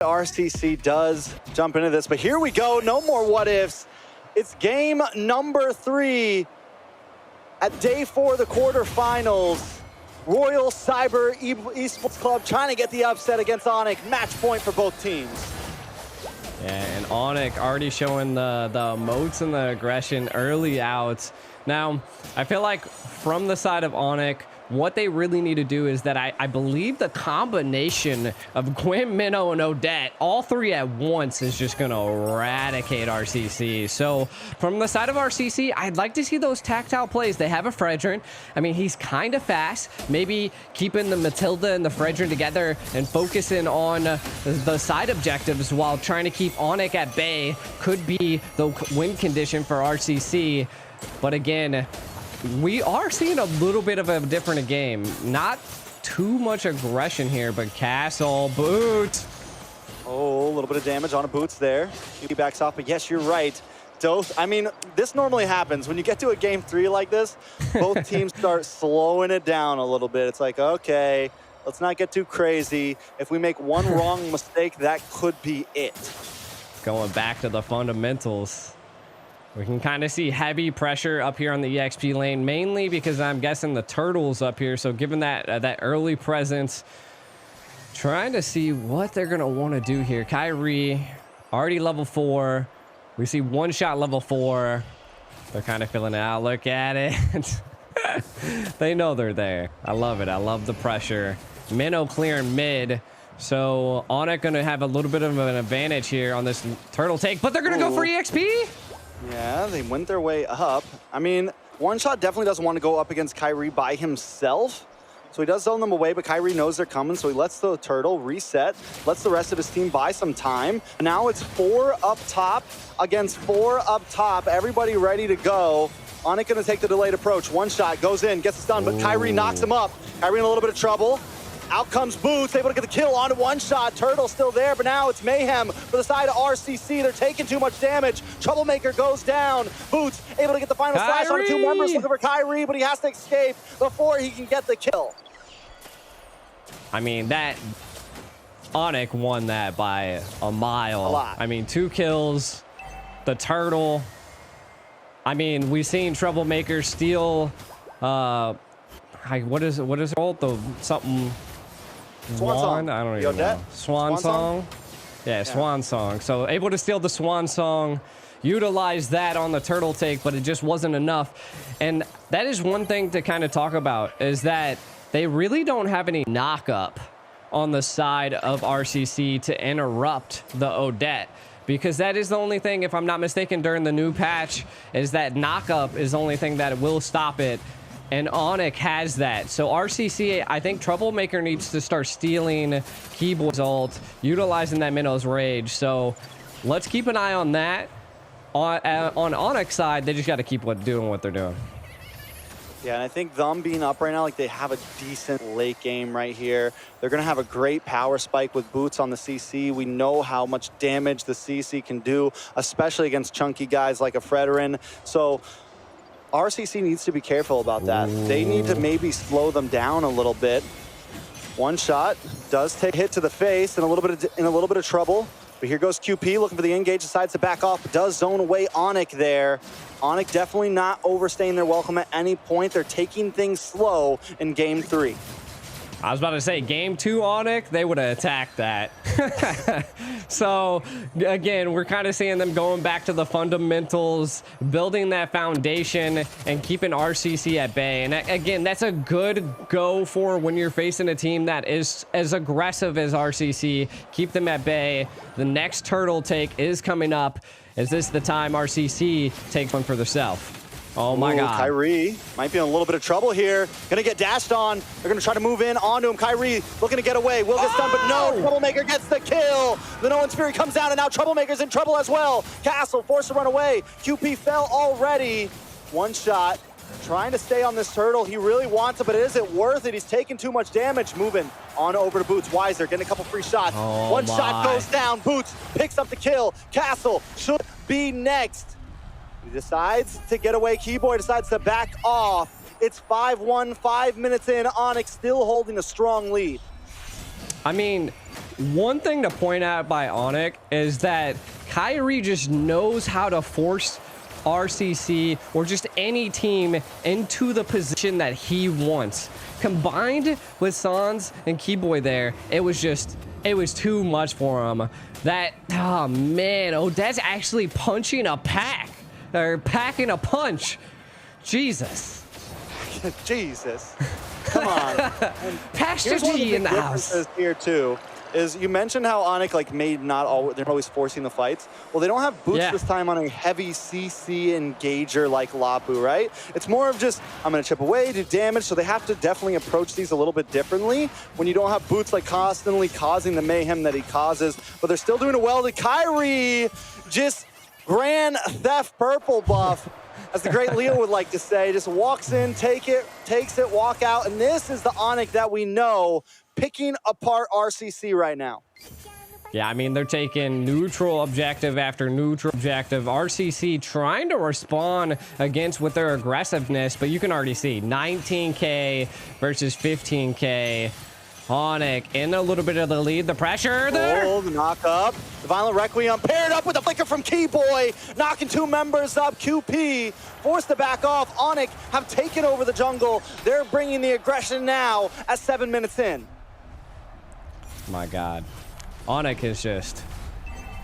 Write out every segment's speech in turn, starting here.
RCC does jump into this, but here we go. No more what ifs. It's game number 3 at day 4 of the quarterfinals. Royal Cyber Esports Club trying to get the upset against Onic. Match point for both teams. Yeah, and Onic already showing the moats and the aggression early out. Now, I feel like from the side of Onic, what they really need to do is that I believe the combination of Gwyn, Minnow, and Odette, all 3 at once, is just going to eradicate RCC. So from the side of RCC, I'd like to see those tactile plays. They have a Fredrin. I mean, he's kind of fast. Maybe keeping the Matilda and the Fredrin together and focusing on the side objectives while trying to keep Onic at bay could be the win condition for RCC. But again, we are seeing a little bit of a different game. Not too much aggression here, but Castle, Boot. Oh, a little bit of damage on a Boots there. He backs off, but yes, you're right. Dose, I mean, this normally happens. When you get to a game 3 like this, both teams start slowing it down a little bit. It's like, okay, let's not get too crazy. If we make one wrong mistake, that could be it. Going back to the fundamentals. We can kind of see heavy pressure up here on the EXP lane, mainly because I'm guessing the turtle's up here. So given that that early presence, trying to see what they're going to want to do here. Kyrie, already level 4. We see one shot level 4. They're kind of filling it out. Look at it. They know they're there. I love it. I love the pressure. Minnow clearing mid. So Onic going to have a little bit of an advantage here on this turtle take, but they're going to go for EXP. Yeah, they went their way up. I mean, One Shot definitely doesn't want to go up against Kyrie by himself. So he does zone them away, but Kyrie knows they're coming, so he lets the turtle reset, lets the rest of his team buy some time. Now it's 4 up top against 4 up top. Everybody ready to go. Onic gonna take the delayed approach. One Shot goes in, gets it done, but Kyrie knocks him up. Kyrie in a little bit of trouble. Out comes Boots, able to get the kill onto One Shot. Turtle still there, but now it's mayhem for the side of RCC. They're taking too much damage. Troublemaker goes down. Boots able to get the final slash on 2 members, looking for Kyrie, but he has to escape before he can get the kill. I mean, that Onic won that by a mile. A lot. I mean, 2 kills, the turtle. I mean, we've seen Troublemaker steal what is it called? The something Swan Song. I don't even know. Swan Song? Yeah, Swan Song. So able to steal the Swan Song, utilize that on the turtle take, but it just wasn't enough. And that is one thing to kind of talk about, is that they really don't have any knock-up on the side of RCC to interrupt the Odette. Because that is the only thing, if I'm not mistaken, during the new patch, is that knock-up is the only thing that will stop it. And Onic has that. So RCC, I think Troublemaker needs to start stealing Keyboard's ult, utilizing that Minnow's Rage. So let's keep an eye on that. On Onic's side, they just got to keep doing what they're doing. Yeah, and I think them being up right now, like they have a decent late game right here. They're going to have a great power spike with Boots on the CC. We know how much damage the CC can do, especially against chunky guys like a Fredrin. So RCC needs to be careful about that. They need to maybe slow them down a little bit. One Shot does take a hit to the face and a little bit of trouble. But here goes QP looking for the engage, decides to back off, but does zone away Onic there. Onic definitely not overstaying their welcome at any point. They're taking things slow in game 3. I was about to say, game 2 Onic, they would have attacked that. So, again, we're kind of seeing them going back to the fundamentals, building that foundation, and keeping RCC at bay. And again, that's a good go for when you're facing a team that is as aggressive as RCC. Keep them at bay. The next turtle take is coming up. Is this the time RCC takes one for themselves? Oh my God. Kyrie might be in a little bit of trouble here. Gonna get dashed on. They're gonna try to move in onto him. Kyrie looking to get away. Will get stunned, but no. Troublemaker gets the kill. The Nolan's Fury comes down, and now Troublemaker's in trouble as well. Castle forced to run away. QP fell already. One Shot. Trying to stay on this turtle. He really wants it, but is it worth it? He's taking too much damage. Moving on over to Boots. Weiser getting a couple free shots. One shot goes down. Boots picks up the kill. Castle should be next. He decides to get away. Keyboard decides to back off. It's 5-1, 5 minutes in. Onic still holding a strong lead. I mean, one thing to point out by Onic is that AKIRO just knows how to force RCC or just any team into the position that he wants. Combined with Sans and Keyboy there, it was too much for him. That, oh man, Odet's actually punching a pack, or packing a punch. Jesus. Jesus. Come on. Pastor G in the house. Here too is you mentioned how Onic like they're always forcing the fights. Well, they don't have boots this time on a heavy CC engager like Lapu, right? It's more of just, I'm gonna chip away, do damage, so they have to definitely approach these a little bit differently when you don't have boots like constantly causing the mayhem that he causes, but they're still doing it well. The AKIRO just grand theft purple buff. As the great Leo would like to say, just walks in, takes it, walk out, and this is the Onic that we know picking apart RCC right now. Yeah, I mean, they're taking neutral objective after neutral objective. RCC trying to respond against with their aggressiveness, but you can already see 19K versus 15K. Onic in a little bit of the lead. The pressure there. Oh, the knock up. The Violent Requiem paired up with the flicker from Keyboy, knocking two members up. QP forced to back off. Onic have taken over the jungle. They're bringing the aggression now at 7 minutes in. My God. Onic is just...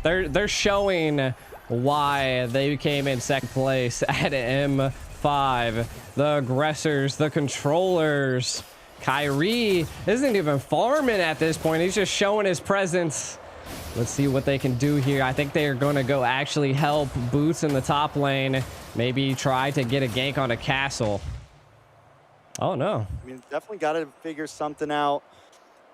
They're showing why they came in second place at M5. The aggressors, the controllers... AKIRO isn't even farming at this point. He's just showing his presence. Let's see what they can do here. I think they're going to go actually help Boots in the top lane. Maybe try to get a gank on a castle. Oh, no. I mean, definitely got to figure something out.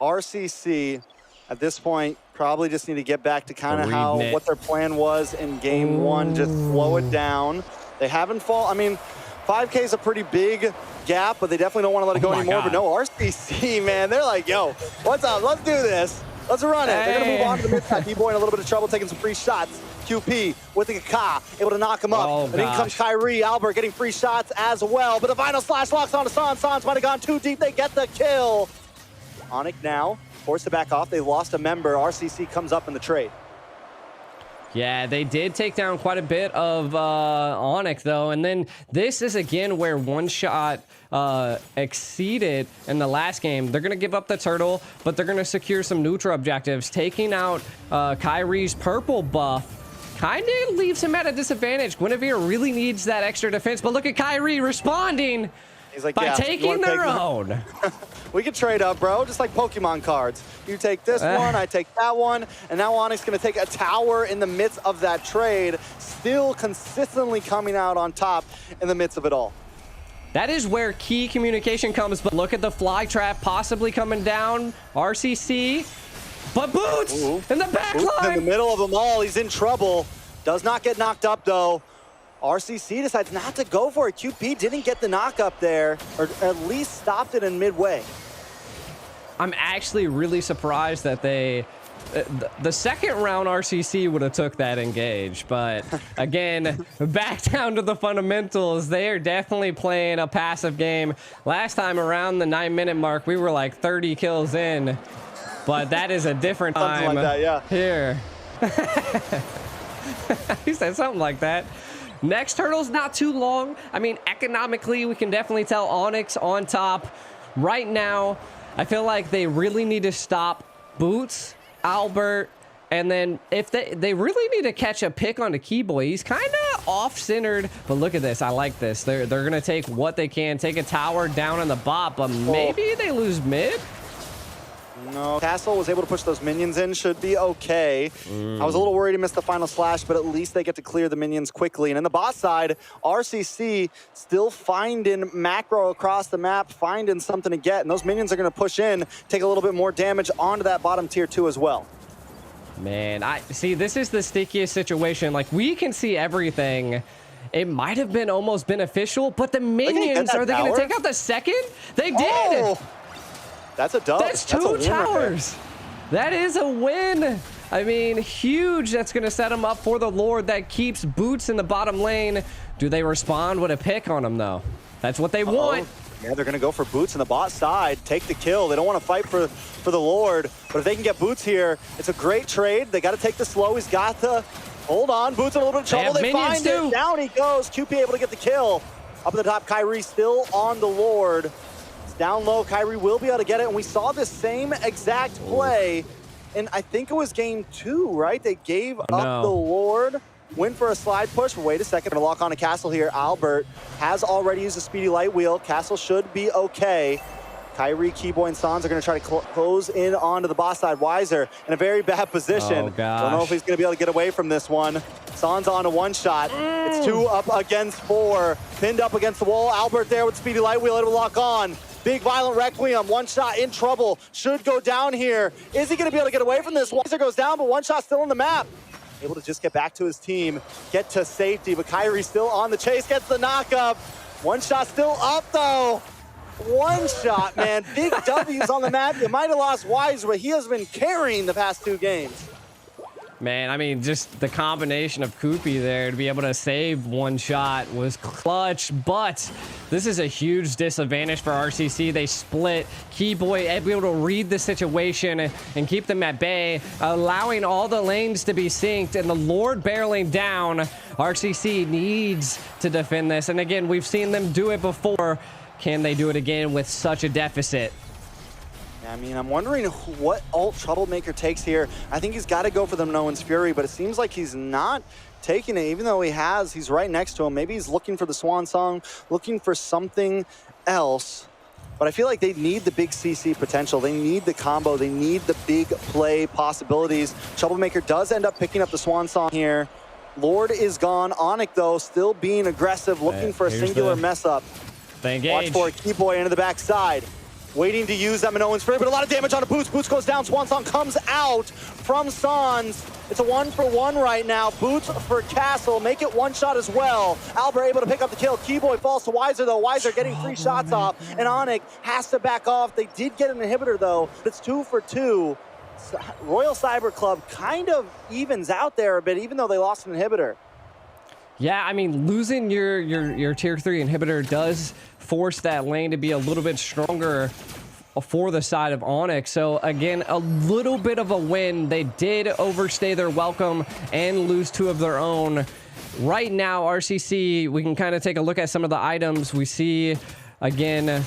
RCC, at this point, probably just need to get back to kind of what their plan was in game one. Just slow it down. They haven't I mean, 5K is a pretty big gap, but they definitely don't want to let it go anymore. But no, RCC, man, they're like, yo, what's up? Let's do this. Let's run it. They're going to move on to the mid-pack. B-Boy in a little bit of trouble, taking some free shots. QP with the Ka, able to knock him up. And in comes AKIRO. Albert getting free shots as well. But the Vinyl Slash locks onto Sans. Sans might have gone too deep. They get the kill. Onic now forced to back off. They lost a member. RCC comes up in the trade. Yeah, they did take down quite a bit of Onic, though. And then this is, again, where one shot exceeded in the last game. They're going to give up the turtle, but they're going to secure some neutral objectives. Taking out AKIRO's purple buff kind of leaves him at a disadvantage. Guinevere really needs that extra defense, but look at AKIRO responding. He's like, by taking their own. We could trade up, bro, just like Pokemon cards. You take this one, I take that one, and now Onic's going to take a tower in the midst of that trade, still consistently coming out on top in the midst of it all. That is where key communication comes, but look at the fly trap possibly coming down. RCC, but Boots in the back line. In the middle of them all, he's in trouble. Does not get knocked up, though. RCC decides not to go for it. QP didn't get the knock up there, or at least stopped it in midway. I'm actually really surprised that they... the second round RCC would have took that engage, but again, back down to the fundamentals. They are definitely playing a passive game. Last time around the 9-minute mark, we were like 30 kills in, but that is a different time. Something like that, yeah. Here. He said something like that. Next turtle's not too long. I mean, economically, we can definitely tell Onyx on top. Right now, I feel like they really need to stop Boots, Albert, and then if they really need to catch a pick on the Keyboy. He's kind of off-centered, but look at this. I like this. They're going to take what they can, take a tower down in the bot, but maybe they lose mid? No, Castle was able to push those minions in, should be okay. I was a little worried he missed the final slash, but at least they get to clear the minions quickly. And in the bot side, RCC still finding macro across the map, finding something to get, and those minions are going to push in, take a little bit more damage onto that bottom tier 2 as well. Man, I see, this is the stickiest situation. Like, we can see everything. It might have been almost beneficial, but the minions, are they going to take out the second? They did! Oh! That's a dub. That's two towers. That is a win. I mean, huge. That's going to set them up for the Lord that keeps Boots in the bottom lane. Do they respond with a pick on him, though? That's what they want. Yeah, they're going to go for Boots in the bot side, take the kill. They don't want to fight for the Lord, but if they can get Boots here, it's a great trade. They got to take the slow. He's got the... Hold on, Boots in a little bit of trouble. They find it. Down he goes. QP able to get the kill. Up at the top, Kyrie still on the Lord. It's down low. Kyrie will be able to get it, and we saw the same exact play. And I think it was game 2, right? They gave up the Lord. Went for a slide push. Wait a second. Gonna lock on a Castle here. Albert has already used a speedy light wheel. Castle should be okay. Kyrie, Keyboy, and Sans are going to try to close in onto the boss side. Weiser in a very bad position. Oh, gosh. Don't know if he's going to be able to get away from this one. Sans on a one-shot. It's 2 up against 4. Pinned up against the wall. Albert there with speedy light wheel. It'll lock on. Big Violent Requiem. One shot in trouble. Should go down here. Is he going to be able to get away from this? Weiser goes down, but one shot still on the map. Able to just get back to his team, get to safety, but Kyrie still on the chase, gets the knock-up. One shot still up, though. One shot, man. Big W's on the map. You might have lost Weiser, but he has been carrying the past 2 games. Man, I mean, just the combination of Koopy there to be able to save one shot was clutch, but this is a huge disadvantage for RCC. They split. Keyboy able to read the situation and keep them at bay, allowing all the lanes to be synced, and the Lord barreling down. RCC needs to defend this, and again, we've seen them do it before. Can they do it again with such a deficit? I mean, I'm wondering what ult Troublemaker takes here. I think he's got to go for the Minoan's Fury, but it seems like he's not taking it, even though he's right next to him. Maybe he's looking for the Swan Song, looking for something else. But I feel like they need the big CC potential. They need the combo. They need the big play possibilities. Troublemaker does end up picking up the Swan Song here. Lord is gone. Onic, though, still being aggressive, looking for a singular mess up. Watch for a Keyboy into the backside. Waiting to use that Minoan's Fury, but a lot of damage on a Boots. Boots goes down. Swan Song comes out from Sans. It's a 1-for-1 right now. Boots for Castle. Make it one shot as well. Albert able to pick up the kill. Keyboy falls to Weiser, though. Weiser getting 3 shots off, and Onic has to back off. They did get an inhibitor, though. It's 2 for 2. Royal Cyber Club kind of evens out there a bit, even though they lost an inhibitor. Yeah, I mean, losing your tier 3 inhibitor does force that lane to be a little bit stronger for the side of Onic. So again, a little bit of a win. They did overstay their welcome and lose 2 of their own. Right now, RCC, we can kind of take a look at some of the items. We see, again,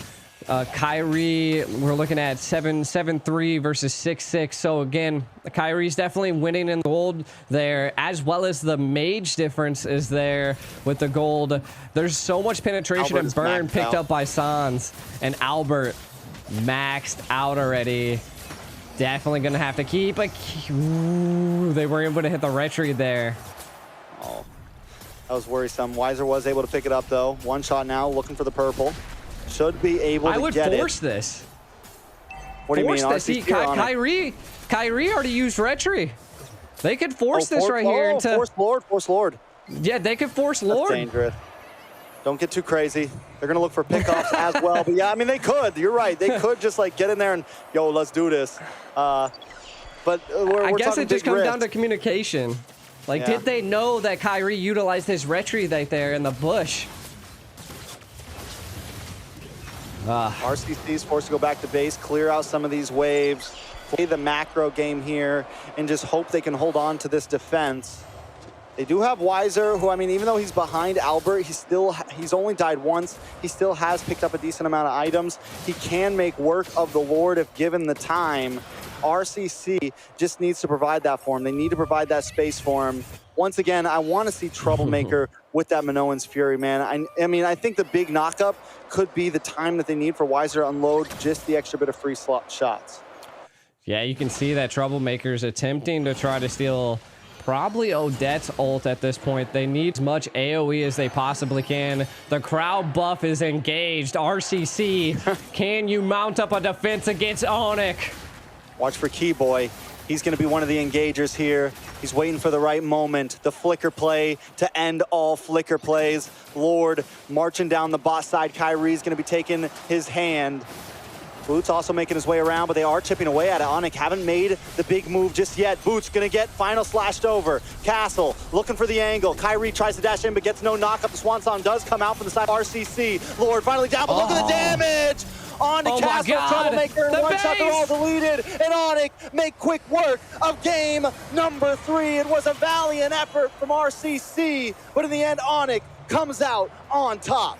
Kyrie, we're looking at 7-3 versus 6-6. So again, Kyrie's definitely winning in gold there, as well as the mage difference is there with the gold. There's so much penetration and burn picked up by Sans, and Albert maxed out already. Definitely gonna have to keep a... Ooh, they were able to hit the retreat there. Oh, that was worrisome. Weiser was able to pick it up, though. One shot now, looking for the purple. Should be able to get it. I would force this. What do you mean? Force this. Kyrie already used retry. They could force this right here into... Force Lord. Yeah, they could force Lord. That's dangerous. Don't get too crazy. They're going to look for pickoffs as well. But yeah, I mean, they could. You're right. They could just like get in there and, yo, let's do this. But I guess it just comes down to communication. Like, did they know that Kyrie utilized his retry right there in the bush? RCC is forced to go back to base, clear out some of these waves, play the macro game here, and just hope they can hold on to this defense. They do have Weiser, who, I mean, even though he's behind Albert, he's only died once. He still has picked up a decent amount of items. He can make work of the Lord if given the time. RCC just needs to provide that for him. They need to provide that space for him. Once again, I want to see Troublemaker with that Minoan's Fury, man. I mean, I think the big knockup could be the time that they need for Weiser to unload just the extra bit of free slot shots. Yeah, you can see that Troublemaker's attempting to try to steal probably Odette's ult at this point. They need as much AoE as they possibly can. The crowd buff is engaged. RCC, can you mount up a defense against Onic? Watch for Keyboy. He's going to be one of the engagers here. He's waiting for the right moment. The flicker play to end all flicker plays. Lord marching down the bot side. Kyrie's going to be taking his hand. Boots also making his way around, but they are chipping away at it. Onic haven't made the big move just yet. Boots gonna get final slashed over. Castle looking for the angle. Kyrie tries to dash in, but gets no knockup. The Swan Song does come out from the side of RCC. Lord finally down, but look at the damage! On to Castle, Troublemaker, the one shot, they're all base! deleted. And Onic make quick work of game number 3. It was a valiant effort from RCC, but in the end, Onic comes out on top.